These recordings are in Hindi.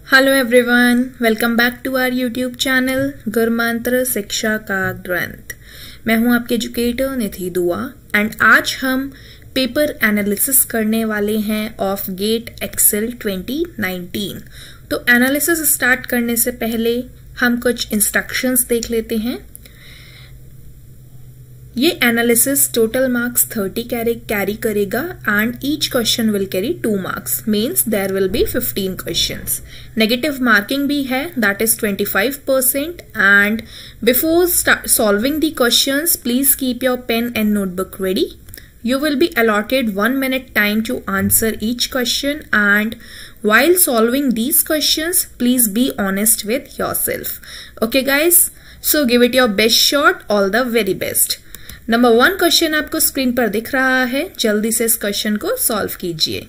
Hello everyone, welcome back to our YouTube channel Gurmantra शिक्षा का ग्रंथ। मैं हूं आपके एजुकेटर निधि दुआ एंड आज हम पेपर एनालिसिस करने वाले हैं ऑफ गेट एक्सेल 2019। तो एनालिसिस स्टार्ट करने से पहले हम कुछ इंस्ट्रक्शंस देख लेते हैं। ये एनालिसिस टोटल मार्क्स 30 कैरी करेगा and each question will carry 2 marks, means there will be 15 questions. Negative marking भी है, that is 25%। And before solving the questions please keep your pen and notebook ready. You will be allotted 1 minute time to answer each question, and while solving these questions please be honest with yourself. Okay guys, so give it your best shot, all the very best. Number 1 question आपको स्क्रीन पर दिख रहा है, जल्दी से इस क्वेश्चन को सॉल्व कीजिए।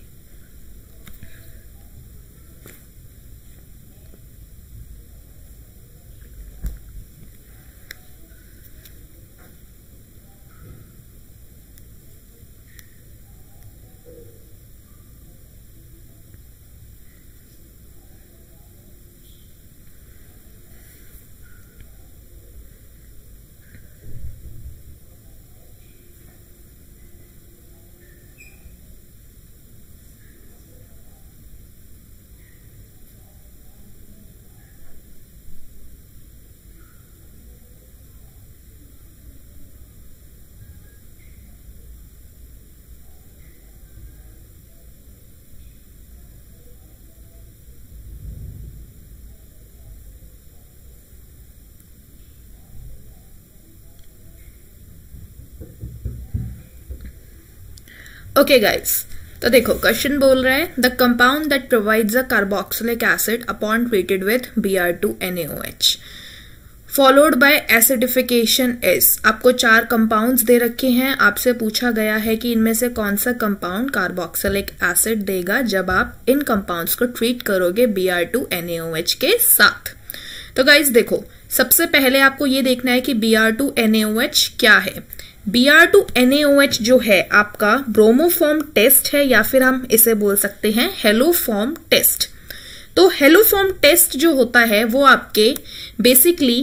ओके गाइस, तो देखो क्वेश्चन बोल रहा है the compound that provides a carboxylic acid upon treated with Br2NaOH followed by acidification is. आपको 4 कंपाउंड्स दे रखे हैं, आपसे पूछा गया है कि इनमें से कौन सा कंपाउंड कार्बोक्सिलिक एसिड देगा जब आप इन कंपाउंड्स को ट्रीट करोगे Br2NaOH के साथ। तो गाइस देखो, सबसे पहले आपको ये देखना है कि Br2NaOH क्या है। Br2NaOH जो है आपका ब्रोमोफॉर्म टेस्ट है, या फिर हम इसे बोल सकते हैं हेलोफॉर्म टेस्ट। तो हेलोफॉर्म टेस्ट जो होता है वो आपके बेसिकली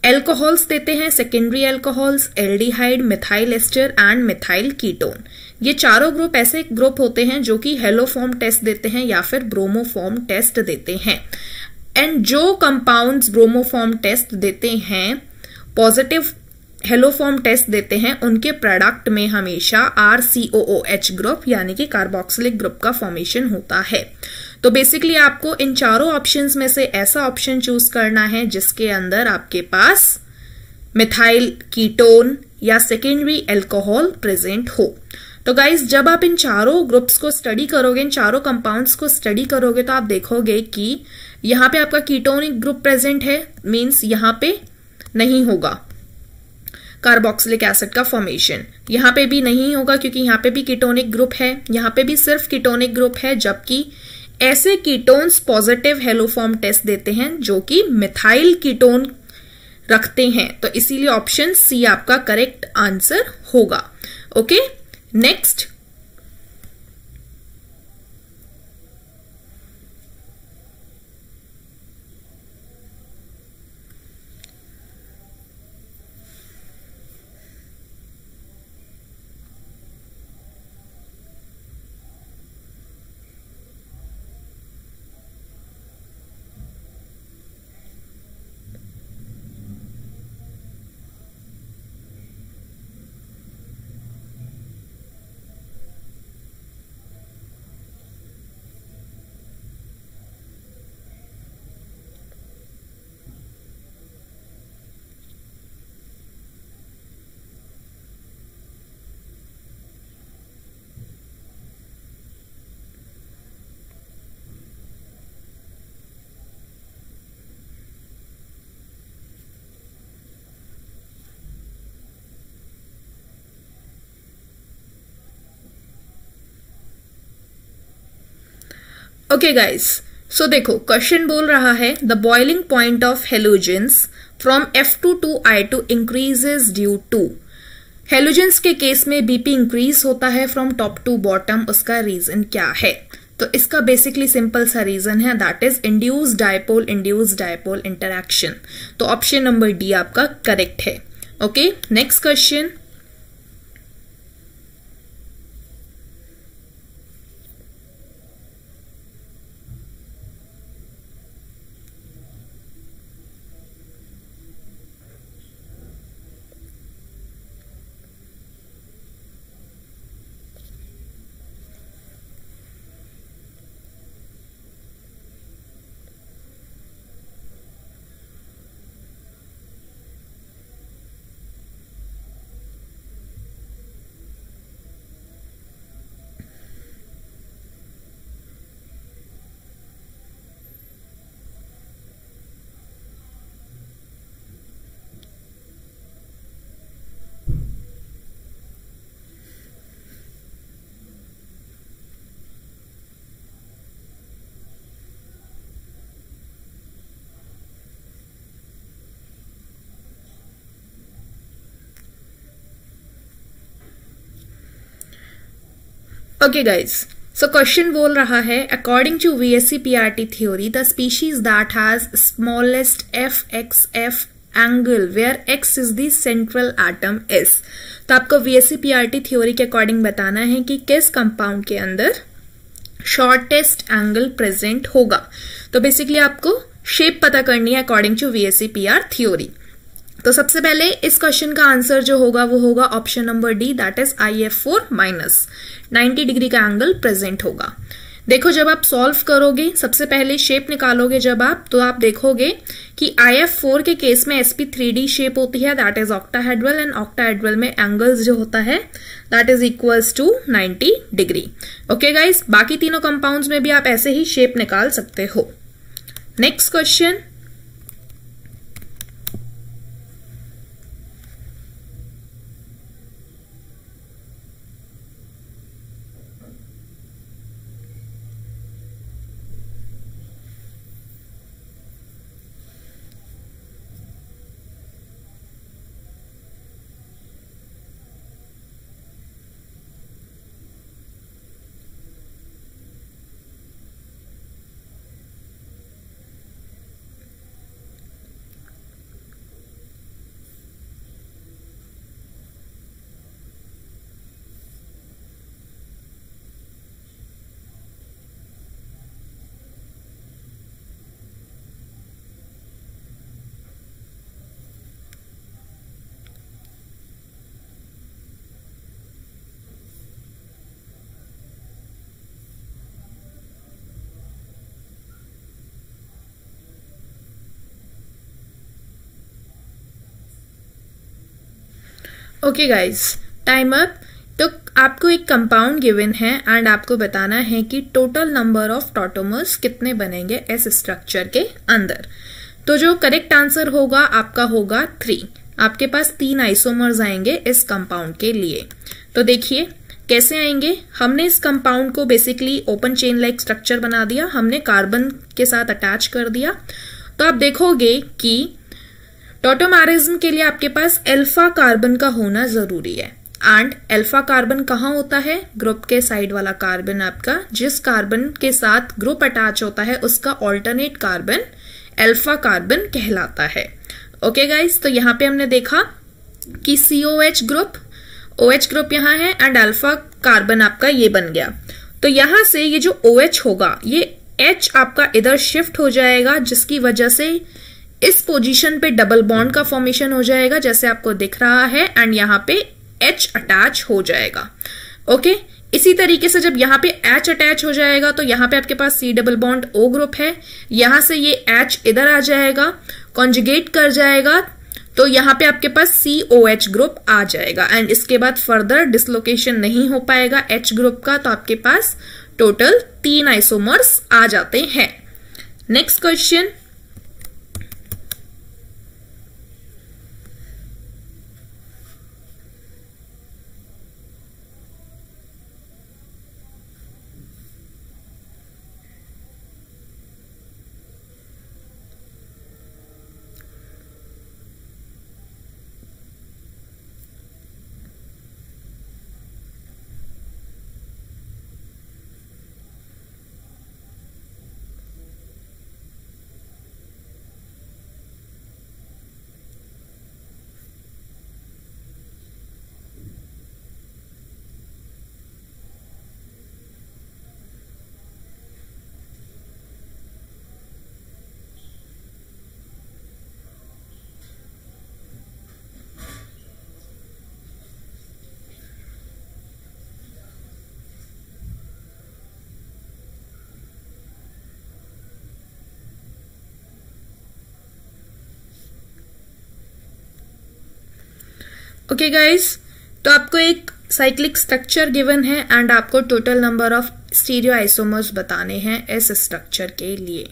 एल्कोहल्स देते हैं, secondary alcohols, aldehyde, methyl ester and methyl ketone. ये चारों ग्रुप ऐसे ग्रुप होते हैं जो कि हेलोफॉर्म टेस्ट देते हैं या फिर ब्रोमोफॉर्म टेस्ट देते हैं। एंड जो कंपाउंड्स ब्रोमोफॉर्म टेस्ट देते हैं, पॉजिटिव हेलोफॉर्म टेस्ट देते हैं, उनके प्रोडक्ट में हमेशा RCOOH ग्रुप यानी कि कार्बोक्सिलिक ग्रुप का फॉर्मेशन होता है। तो बेसिकली आपको इन चारों ऑप्शंस में से ऐसा ऑप्शन चूज करना है जिसके अंदर आपके पास मिथाइल कीटोन या सेकेंडरी अल्कोहल प्रेजेंट हो। तो गाइस, जब आप इन चारों ग्रुप्स को स्टडी करोगे, इन चारों कंपाउंड्स को स्टडी करोगे, तो आप देखोगे कि यहाँ पे आपका कीटोनिक ग्रुप प्रेजेंट है, मीन्स यहाँ पे नहीं होगा कार्बोक्सिलिक एसिड का फॉर्मेशन। यहाँ पे भी नहीं होगा क्योंकि यहाँ पे भी कीटोनिक ग्रुप है, यहाँ पे भी सिर्फ कीटोनिक ग्रुप है, जबकि ऐसे कीटोन्स पॉजिटिव हेलोफॉर्म टेस्ट देते हैं जो कि मिथाइल कीटोन रखते हैं। तो इसीलिए ऑप्शन सी आपका करेक्ट आंसर होगा। Okay, next. Okay guys, so देखो क्वेश्चन बोल रहा है the boiling point of halogens from F2 to I2 increases due to. Halogens के केस में बीपी इंक्रीज होता है फ्रॉम टॉप टू बॉटम, उसका रीजन क्या है? तो इसका बेसिकली सिंपल सा रीजन है, that is induced dipole interaction. तो ऑप्शन नंबर डी आपका करेक्ट है। Okay, next question. Okay guys, so question बोल रहा है according to VSEPRT theory the species that has smallest FXF angle where X is the central atom is। तो आपको VSEPRT थ्योरी के अकॉर्डिंग बताना है कि किस कंपाउंड के अंदर शॉर्टेस्ट एंगल प्रेजेंट होगा। तो बेसिकली आपको शेप पता करनी है अकॉर्डिंग टू VSEPR थ्योरी। तो सबसे पहले इस क्वेश्चन का आंसर जो होगा वो होगा option number D, that is IF4 minus 90 degree का एंगल प्रेजेंट होगा। देखो जब आप सॉल्व करोगे, सबसे पहले शेप निकालोगे जब आप, तो आप देखोगे कि IF4 के केस में sp3d शेप होती है, that is octahedral, and octahedral में एंगल्स जो होता है that is equals to 90 degree. Okay guys, बाकी तीनों कंपाउंड्स में भी आप ऐसे ही शेप निकाल सकते हो। Next question. Okay guys, time up. तो आपको एक कंपाउंड गिवन है एंड आपको बताना है कि टोटल नंबर ऑफ टॉटोमर्स कितने बनेंगे इस स्ट्रक्चर के अंदर। तो जो करेक्ट आंसर होगा आपका होगा 3। आपके पास 3 आइसोमर्स आएंगे इस कंपाउंड के लिए। तो देखिए कैसे आएंगे। हमने इस कंपाउंड को basically open chain like structure बना दिया, हमने कार्बन के साथ अटैच कर दिया। तो आप देखोगे कि टॉटोमेरिज्म के लिए आपके पास अल्फा कार्बन का होना जरूरी है। एंड अल्फा कार्बन कहाँ होता है? ग्रुप के साइड वाला कार्बन आपका, जिस कार्बन के साथ ग्रुप अटैच होता है उसका ऑल्टरनेट कार्बन अल्फा कार्बन कहलाता है। ओके गाइस, तो यहाँ पे हमने देखा कि COH ग्रुप, OH ग्रुप यहाँ है एंड अल्फा कार्बन आपका ये बन गया। तो यहां से ये जो OH होगा ये H आपका इधर शिफ्ट हो जाएगा, जिसकी वजह से इस पोजीशन पे डबल बॉन्ड का फॉर्मेशन हो जाएगा जैसे आपको दिख रहा है, एंड यहाँ पे H अटैच हो जाएगा। ओके, इसी तरीके से जब यहाँ पे H अटैच हो जाएगा तो यहाँ पे आपके पास C double bond O group है, यहां से ये H इधर आ जाएगा, कॉन्जुगेट कर जाएगा, तो यहाँ पे आपके पास COH ग्रुप आ जाएगा एंड इसके बाद फर्दर डिसलोकेशन नहीं हो पाएगा H ग्रुप का। तो आपके पास टोटल 3 आइसोमर्स आ जाते हैं। Next question. ओके गाइस, तो आपको एक साइक्लिक स्ट्रक्चर गिवन है एंड आपको total number of stereo isomers बताने हैं इस स्ट्रक्चर के लिए।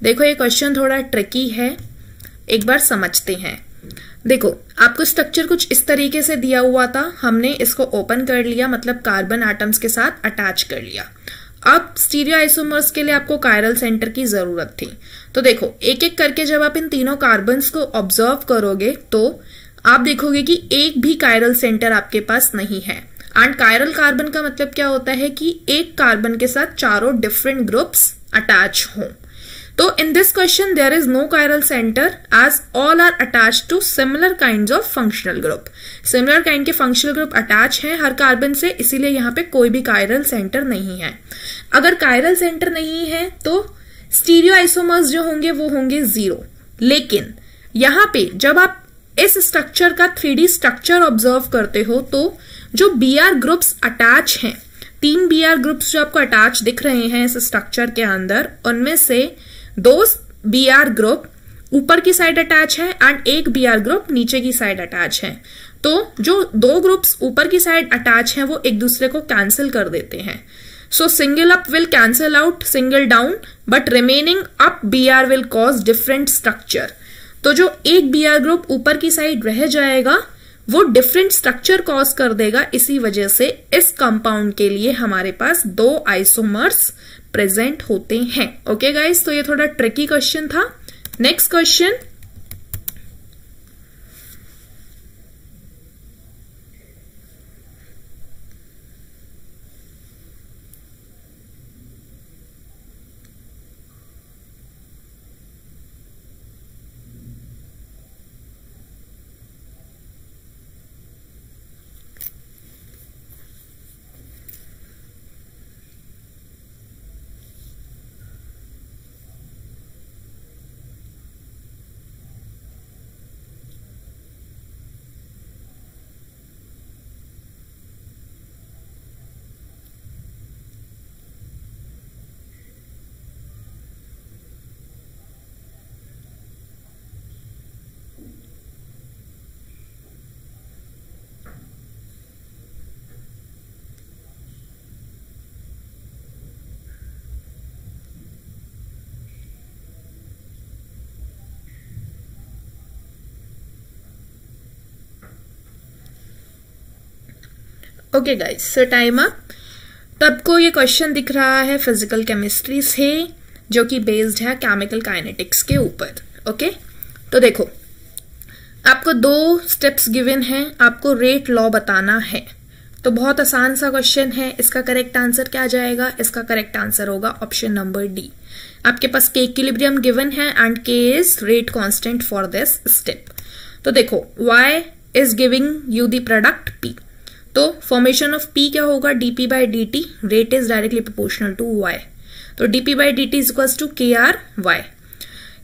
देखो ये क्वेश्चन थोड़ा ट्रिकी है, एक बार समझते हैं। देखो आपको स्ट्रक्चर कुछ इस तरीके से दिया हुआ था, हमने इसको ओपन कर लिया, मतलब कार्बन एटम्स के साथ अटैच कर लिया। अब स्टीरियो आइसोमर्स के लिए आपको कायरल सेंटर की जरूरत थी। तो देखो एक एक करके जब आप इन तीनों कार्बन्स को ऑब्जर्व करोगे तो आप देखोगे कि एक भी कायरल सेंटर आपके पास नहीं है। एंड कायरल कार्बन का मतलब क्या होता है कि एक कार्बन के साथ चारों डिफरेंट ग्रुप्स अटैच हों। तो in this question there is no chiral center as all are attached to similar kinds of functional group. Similar kind के functional group attach हैं हर कार्बन से, इसीलिए यहाँ पे कोई भी chiral center नहीं है। अगर chiral center नहीं है तो स्टीरियो आइसोमर्स जो होंगे वो होंगे 0। लेकिन यहाँ पे जब आप इस स्ट्रक्चर का 3D स्ट्रक्चर ऑब्जर्व करते हो तो जो Br ग्रुप्स अटैच हैं, 3 Br ग्रुप्स जो आपको अटैच दिख रहे हैं इस स्ट्रक्चर के अंदर, उनमें से 2 Br ग्रुप ऊपर की साइड अटैच है एंड एक Br ग्रुप नीचे की साइड अटैच है। तो जो 2 ग्रुप्स ऊपर की साइड अटैच हैं वो एक दूसरे को कैंसिल कर देते हैं। सो single up will cancel out single down, but remaining up Br will cause different structure. तो जो एक Br ग्रुप ऊपर की साइड रह जाएगा वो डिफरेंट स्ट्रक्चर कॉज कर देगा। इसी वजह से इस कंपाउंड के लिए हमारे पास 2 आइसोमर्स प्रेजेंट होते हैं। ओके गाइस, तो ये थोड़ा ट्रिकी क्वेश्चन था। नेक्स्ट क्वेश्चन, ओके गाइस, सो टाइम अप। तो आपको ये क्वेश्चन दिख रहा है फिजिकल केमिस्ट्री से, जो कि बेस्ड है केमिकल काइनेटिक्स के ऊपर। ओके, तो देखो आपको 2 स्टेप्स गिवन हैं, आपको रेट लॉ बताना है। तो बहुत आसान सा क्वेश्चन है। इसका करेक्ट आंसर क्या जाएगा? इसका करेक्ट आंसर होगा ऑप्शन नंबर डी। आपके पास के इक्विलिब्रियम गिवन है and K is rate constant for this step. तो देखो y is giving you the product p, तो फॉर्मेशन ऑफ p क्या होगा? dp by dt, rate is directly proportional to y, तो dp by dt is equal to kry।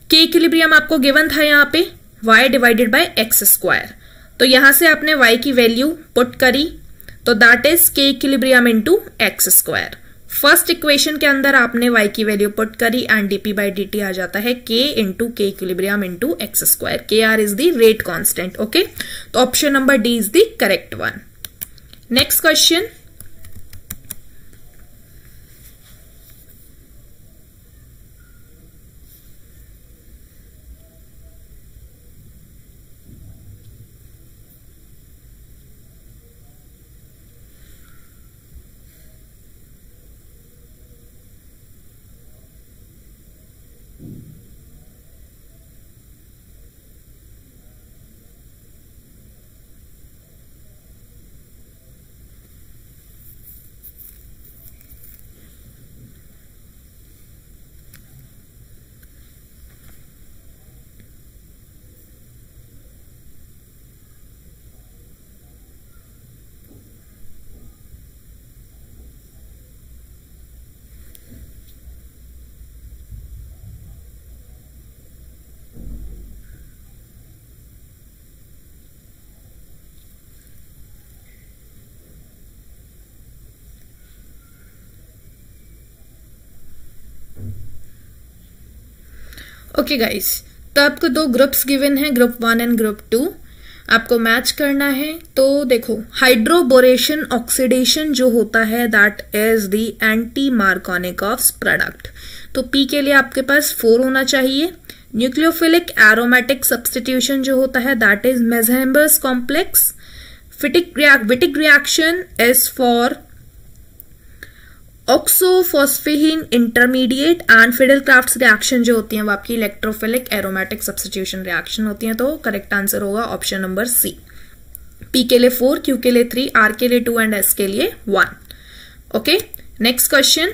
K equilibrium आपको गिवन था यहाँ पे y divided by X square, तो यहां से आपने y की वैल्यू पुट करी, तो that is K equilibrium into x square. First equation के अंदर आपने y की वैल्यू पुट करी एंड dp बाई dt आ जाता है k into K equilibrium into x square. kr is the rate constant. Okay, तो option number D is the correct one. Next question, okay guys, तो आपको 2 ग्रुप्स गिवन है, ग्रुप 1 एंड ग्रुप 2। आपको मैच करना है। तो देखो हाइड्रोबोरेशन ऑक्सीडेशन जो होता है that is the anti Markovnikov's product. तो पी के लिए आपके पास 4 होना चाहिए। न्यूक्लियोफिलिक एरोमेटिक सब्स्टिट्यूशन जो होता है that is Meisenheimer's complex. Wittig reaction is for oxaphosphetane intermediate and Friedel Crafts reaction जो होती हैं वो आपकी इलेक्ट्रोफिलिक एरोमेटिक सब्स्टिट्यूशन रिएक्शन होती हैं। तो करेक्ट आंसर होगा ऑप्शन नंबर सी। पी के लिए 4, क्यू के लिए 3, आर के लिए 2 एंड एस के लिए 1। Okay, next question.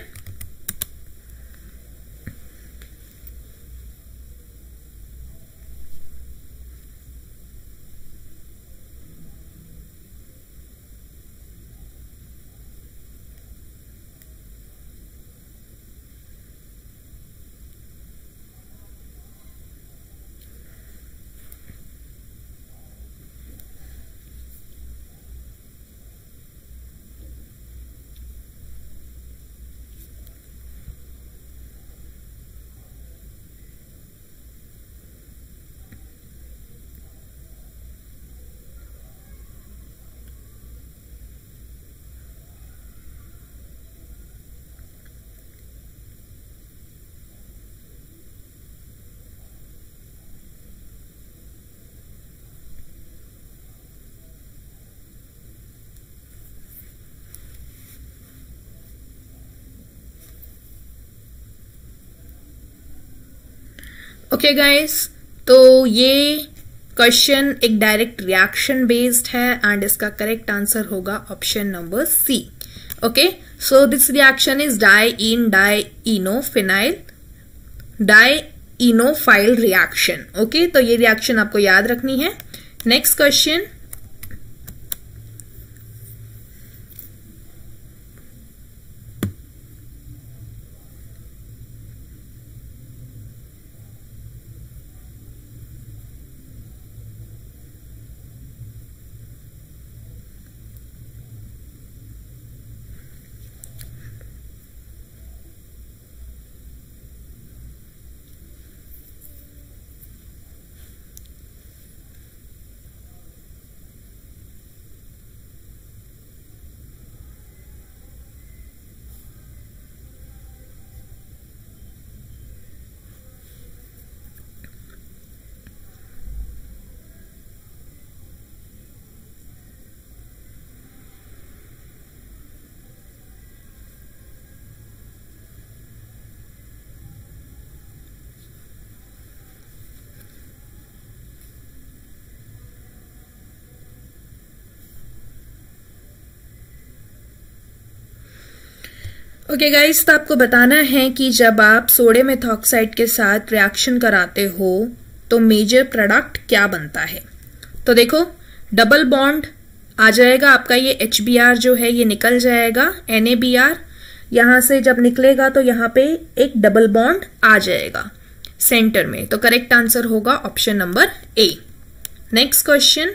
Okay guys, तो ये क्वेश्चन एक डायरेक्ट रिएक्शन बेस्ड है एंड इसका करेक्ट आंसर होगा option number C. Okay, so this reaction is diene dienophile dienophile reaction. Okay, तो ये रिएक्शन आपको याद रखनी है। Next question. ओके गाइस, तो आपको बताना है कि जब आप सोडियम मेथॉक्साइड के साथ रिएक्शन कराते हो तो मेजर प्रोडक्ट क्या बनता है। तो देखो डबल बॉन्ड आ जाएगा आपका, ये HBr जो है ये निकल जाएगा, NaBr यहां से जब निकलेगा तो यहां पे एक डबल बॉन्ड आ जाएगा सेंटर में। तो करेक्ट आंसर होगा option number A. Next question.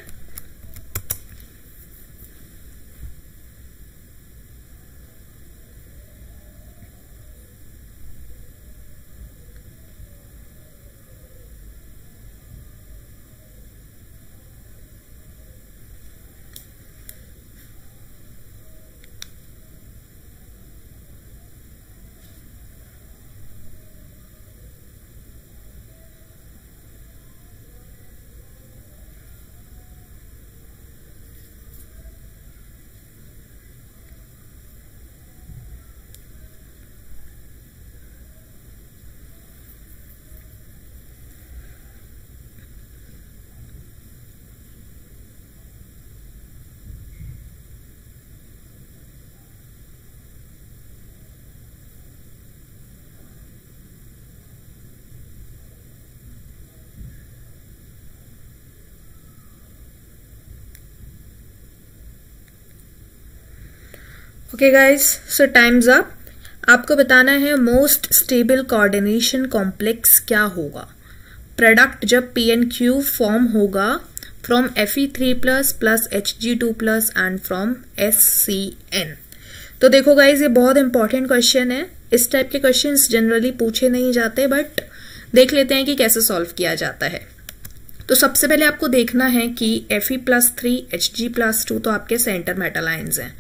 Okay guys, so times up. आपको बताना है मोस्ट स्टेबल कोऑर्डिनेशन कॉम्प्लेक्स क्या होगा। प्रोडक्ट जब PnQ फॉर्म होगा from Fe3+ plus Hg2+ and from SCN। तो देखो गाइज, ये बहुत इंपॉर्टेंट क्वेश्चन है। इस टाइप के क्वेश्चंस जनरली पूछे नहीं जाते, बट देख लेते हैं कि कैसे सॉल्व किया जाता है। तो सबसे पहले आपको देखना है कि Fe+3 Hg+2 तो आपके सेंटर मेटल आयंस हैं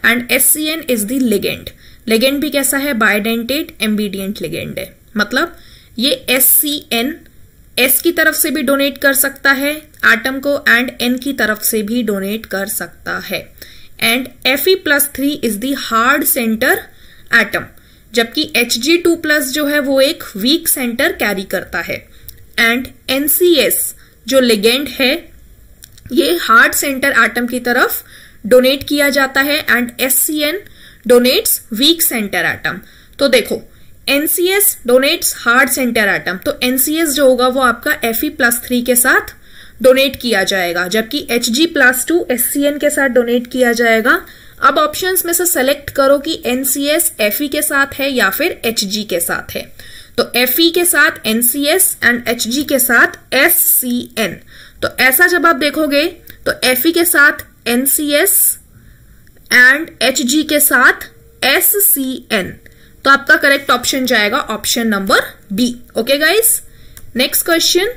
and SCN is the ligand. Ligand भी कैसा है? बाइडेंटेट एम्बीडियंट लिगेंड है। मतलब ये SCN S की तरफ से भी डोनेट कर सकता है एटम को एंड N की तरफ से भी डोनेट कर सकता है। And Fe+3 is the hard center atom, जबकि Hg2+ जो है वो एक वीक सेंटर कैरी करता है। एंड NCS जो लिगेंड है ये हार्ड सेंटर एटम की तरफ डोनेट किया जाता है and SCN donates weak center atom. तो देखो NCS donates hard center atom, तो NCS जो होगा वो आपका Fe+3 के साथ डोनेट किया जाएगा, जबकि Hg+2 SCN के साथ डोनेट किया जाएगा। अब ऑप्शंस में से सेलेक्ट करो कि NCS Fe के साथ है या फिर Hg के साथ है। तो Fe के साथ NCS एंड Hg के साथ SCN। तो ऐसा जब आप देखोगे तो Fe के साथ NCS एंड Hg के साथ SCN, तो आपका करेक्ट ऑप्शन जाएगा option number B. Okay guys, next question.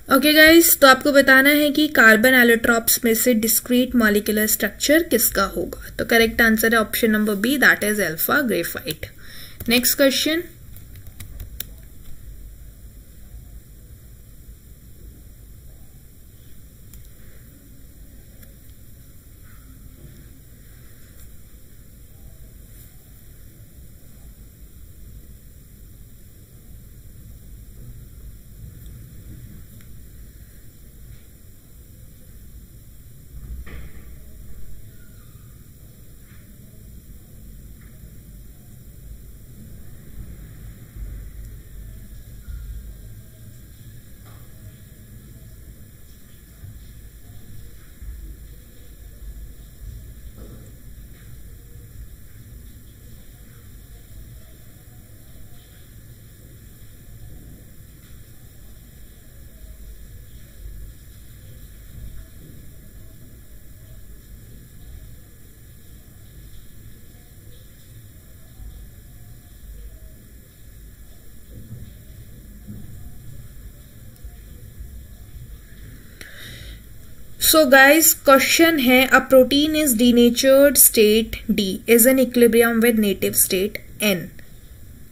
Okay guys, तो आपको बताना है कि कार्बन एलोट्रॉप्स में से डिस्क्रीट मॉलिक्यूलर स्ट्रक्चर किसका होगा। तो करेक्ट आंसर है option number B, that is alpha graphite. Next question. So guys, question है a protein is denatured state D is in equilibrium with native state N.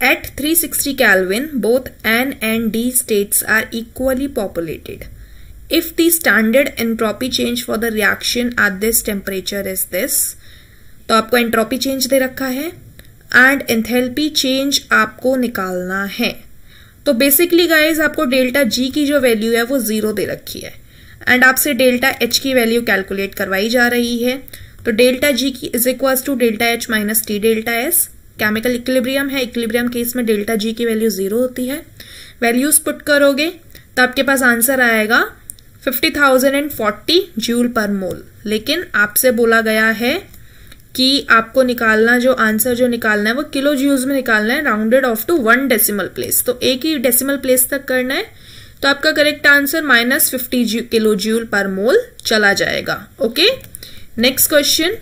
At 360 Kelvin, both N and D states are equally populated. If the standard entropy change for the reaction at this temperature is this, तो आपको एंट्रोपी चेंज दे रखा है एंड एंथैल्पी चेंज आपको निकालना है। तो बेसिकली गाइज आपको डेल्टा जी की जो वैल्यू है वो 0 दे रखी है एंड आपसे डेल्टा एच की वैल्यू कैलकुलेट करवाई जा रही है। तो डेल्टा जी की is equal to delta H minus T delta S. Chemical equilibrium है, इक्विलिब्रियम केस में डेल्टा जी की वैल्यू 0 होती है। वैल्यूज पुट करोगे तो आपके पास आंसर आएगा 50,040 जूल पर मोल। लेकिन आपसे बोला गया है कि आपको निकालना जो आंसर जो निकालना है वो किलो जूल्स में निकालना है, rounded off to 1 decimal place. तो एक ही डेसिमल प्लेस तक करना है। तो आपका करेक्ट आंसर -50 किलो जूल पर मोल चला जाएगा। Okay, next question.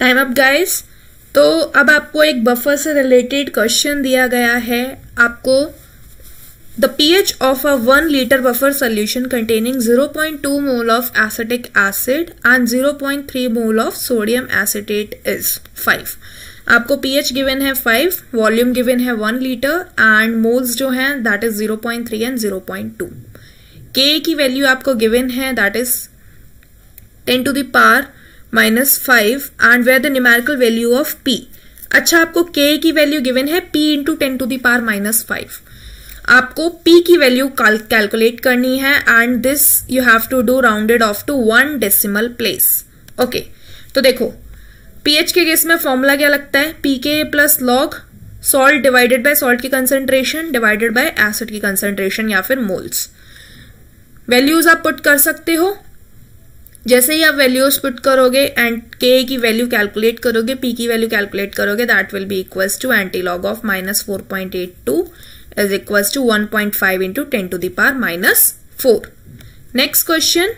Time up guys. तो अब आपको एक बफर से रिलेटेड क्वेश्चन दिया गया है। आपको the pH of a 1 liter buffer solution containing 0.2 mole of acetic acid and 0.3 mole of sodium acetate is 5। आपको pH गिवन है 5, वॉल्यूम गिवन है 1 लीटर एंड मोल्स जो है दैट इज 0.3 एंड 0.2। K की वैल्यू आपको गिवन है that is 10 to the power -5 and where the numerical value of P। अच्छा, आपको K की वैल्यू गिवन है P into 10 to the power -5। आपको P की वैल्यू कैलकुलेट करनी है and this you have to do rounded off to 1 decimal place. Okay, तो देखो pH के केस में फॉर्मूला क्या लगता है, pK plus log salt divided by salt की कंसेंट्रेशन डिवाइडेड बाय एसिड की कंसेंट्रेशन या फिर मोल्स। वैल्यूज आप पुट कर सकते हो। जैसे ही आप वैल्यूज पुट करोगे एंड K की वैल्यू कैलकुलेट करोगे, P की वैल्यू कैलकुलेट करोगे, that will be equals to anti log of -4.82 is equals to 1.5 into 10 to the power -4. Next question.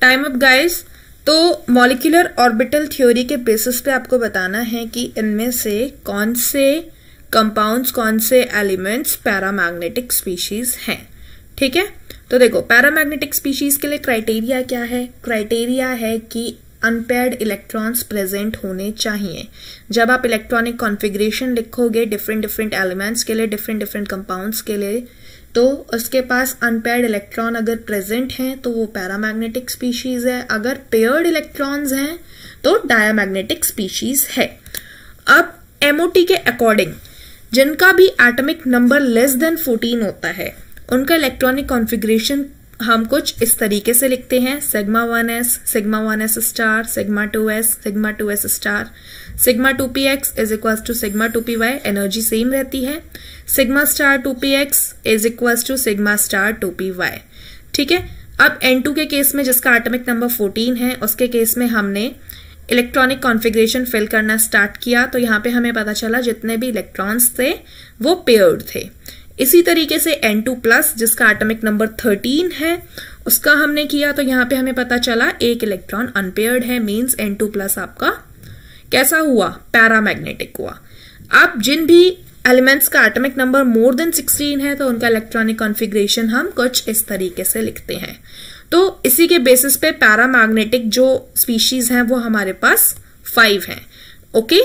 Time up guys. तो मॉलिक्यूलर ऑर्बिटल थ्योरी के बेसिस पे आपको बताना है कि इनमें से कौन से कंपाउंड्स, कौन से एलिमेंट्स पैरामैग्नेटिक स्पीशीज हैं। ठीक है, तो देखो पैरामैग्नेटिक स्पीशीज के लिए क्राइटेरिया क्या है। क्राइटेरिया है कि अनपेयर्ड इलेक्ट्रॉन्स प्रेजेंट होने चाहिए। जब आप इलेक्ट्रॉनिक कॉन्फ़िगरेशन लिखोगे डिफरेंट एलिमेंट्स के लिए, डिफरेंट कंपाउंड्स के लिए, तो उसके पास अनपेयर्ड इलेक्ट्रॉन अगर प्रेजेंट हैं तो वो पैरामैग्नेटिक स्पीशीज है। अगर पेयर्ड इलेक्ट्रॉन्स हैं तो डायामैग्नेटिक स्पीशीज है। अब MOT के अकॉर्डिंग जिनका भी एटॉमिक नंबर लेस देन 14 होता है उनका इलेक्ट्रॉनिक कॉन्फ़िगरेशन हम कुछ इस तरीके से लिखते हैं, sigma 1s, sigma 1s star, sigma 2s, sigma 2s star, sigma 2px is equals to sigma 2py, energy same रहती है, sigma star 2px is equals to sigma star 2py। ठीक है, अब N2 के केस में जिसका एटॉमिक नंबर 14 है उसके केस में हमने इलेक्ट्रॉनिक कॉन्फ़िगरेशन फिल करना स्टार्ट किया, तो यहाँ पे हमें पता चला जितने भी इलेक्ट्रॉन्स थे वो पेयर्ड थे। इसी तरीके से N2 प्लस जिसका एटॉमिक नंबर 13 है उसका हमने किया, तो यहाँ पे हमें पता चला एक इलेक्ट्रॉन अनपेयर्ड है, मींस N2 प्लस आपका कैसा हुआ, पैरामैग्नेटिक हुआ। अब जिन भी एलिमेंट्स का एटॉमिक नंबर मोर देन 16 है तो उनका इलेक्ट्रॉनिक कॉन्फ़िगरेशन हम कुछ इस तरीके से लिखते हैं। तो इसी के बेसिस पे पैरामैग्नेटिक जो स्पीशीज हैं वो हमारे पास 5 हैं। ओके,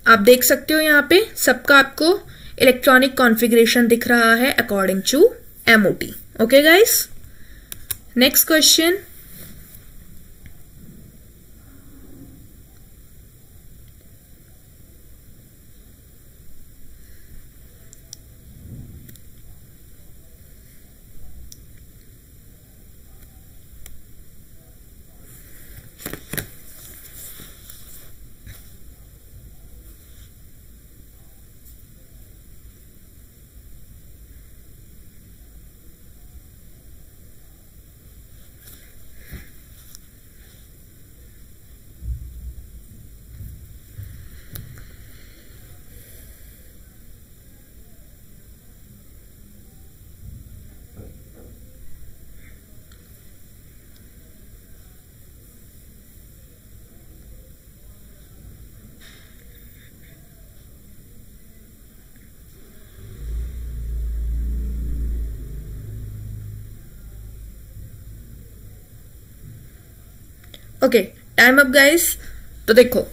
आप देख सकते हो यहाँ पे सबका आपको इलेक्ट्रॉनिक कॉन्फ़िगरेशन दिख रहा है according to MOT। Okay guys, next question. Okay, time up guys. तो देखो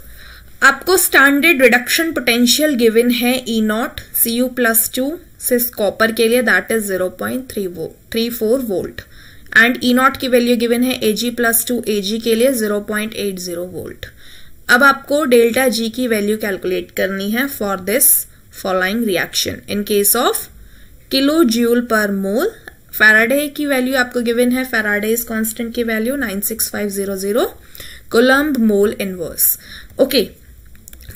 आपको स्टैंडर्ड रिडक्शन पोटेंशियल गिवन है ई नॉट Cu+2 से कॉपर के लिए, that is 0.34 volt, and E not की वैल्यू गिवन है Ag+2 Ag के लिए 0.80 वोल्ट। अब आपको डेल्टा G की वैल्यू कैलकुलेट करनी है for this following reaction in case of kilo joule पर मोल। फैराडे की वैल्यू आपको गिवन है, फैराडेज कांस्टेंट की value 96500 coulomb mole inverse. Okay,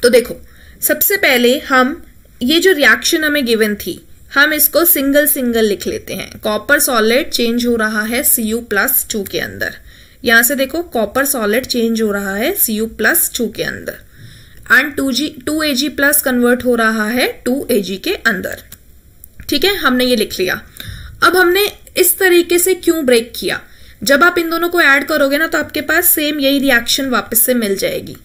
तो देखो सबसे पहले हम ये जो रिएक्शन हमें गिवन थी, हम इसको सिंगल सिंगल लिख लेते हैं। कॉपर सॉलिड चेंज हो रहा है Cu+2 के अंदर, यहां से देखो कॉपर सॉलिड चेंज हो रहा है Cu+2 के अंदर, एंड 2Ag+ कन्वर्ट हो रहा है 2Ag के अंदर। ठीक है, हमने ये लिख लिया। अब हमने इस तरीके से क्यों ब्रेक किया, जब आप इन दोनों को ऐड करोगे ना तो आपके पास सेम यही रिएक्शन वापस से मिल जाएगी।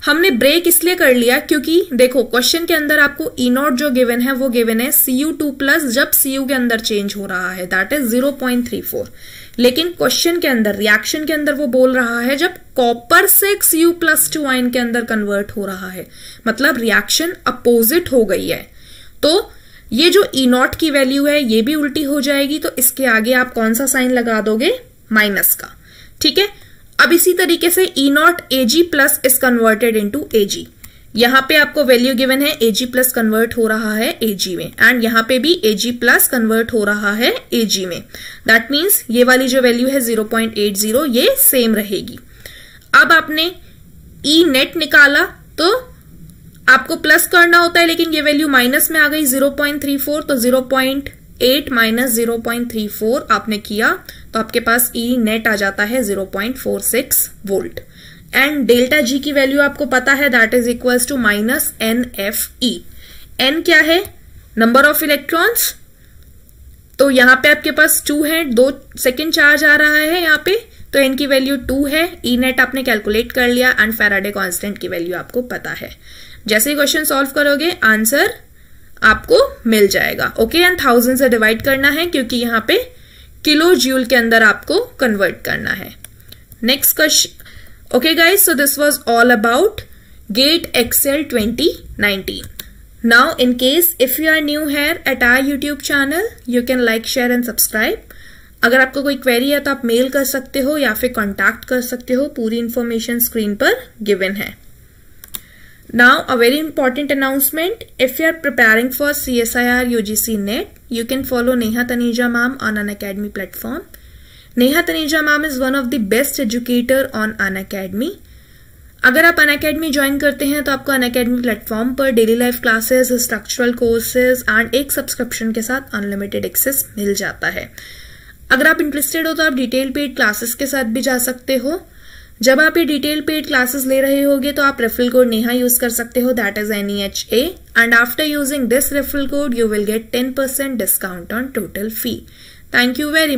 हमने ब्रेक इसलिए कर लिया क्योंकि देखो क्वेश्चन के अंदर आपको ई नॉट जो गिवन है वो गिवन है Cu2+ जब Cu के अंदर चेंज हो रहा है, दैट इज 0.34। लेकिन क्वेश्चन के अंदर रिएक्शन के अंदर वो बोल रहा है जब कॉपर से Cu+2 आयन के अंदर कन्वर्ट हो रहा है, मतलब रिएक्शन अपोजिट हो गई है। तो ये जो ई नॉट की वैल्यू है ये भी उल्टी हो जाएगी, तो इसके आगे आप कौन सा साइन लगा दोगे, माइनस का। ठीक है, अब इसी तरीके से E naught Ag+ is converted into Ag। यहां पे आपको वैल्यू गिवन है Ag+ कन्वर्ट हो रहा है Ag में, एंड यहां पे भी Ag+ कन्वर्ट हो रहा है Ag में। दैट मीन्स ये वाली जो वैल्यू है 0.80 ये सेम रहेगी। अब आपने ई नेट निकाला तो आपको प्लस करना होता है, लेकिन ये वैल्यू माइनस में आ गई 0.34, तो 0.8 माइनस 0.34 आपने किया तो आपके पास ई नेट आ जाता है 0.46 वोल्ट। एंड डेल्टा जी की वैल्यू आपको पता है, that is equals to -NFE। N क्या है, नंबर ऑफ इलेक्ट्रॉन्स, तो यहां पे आपके पास 2 है, 2 सेकेंड चार्ज आ रहा है यहाँ पे, तो एन की वैल्यू 2 है। ई नेट आपने कैलकुलेट कर लिया, एंड फैराडे कांस्टेंट की वैल्यू आपको पता है। जैसे ही क्वेश्चन सॉल्व करोगे आंसर आपको मिल जाएगा। ओके, एंड 1000 से डिवाइड करना है क्योंकि यहाँ पे किलो जूल के अंदर आपको कन्वर्ट करना है। Next question. Okay guys, so this was all about GATE Excel 2019. Now in case if you are new here at our YouTube channel, you can like, share and subscribe. अगर आपको कोई क्वेरी है तो आप मेल कर सकते हो या फिर कॉन्टैक्ट कर सकते हो, पूरी इंफॉर्मेशन स्क्रीन पर गिवन है। Now a very important announcement, if you are preparing for CSIR UGC NET, you can follow Neha Taneja ma'am on Unacademy platform. Neha Taneja ma'am is one of the best educator on Unacademy. अगर आप Unacademy ज्वाइन करते हैं तो आपको Unacademy प्लेटफॉर्म पर daily life classes, structural courses and एक सब्सक्रिप्शन के साथ अनलिमिटेड एक्सेस मिल जाता है। अगर आप इंटरेस्टेड हो तो आप डिटेल पेड क्लासेस के साथ भी जा सकते हो। जब आप ये डिटेल पेड क्लासेस ले रहे होगे तो आप रेफरल कोड नेहा यूज कर सकते हो, that is NEHA, and after using this referral code you will get 10% discount on total fee. Thank you very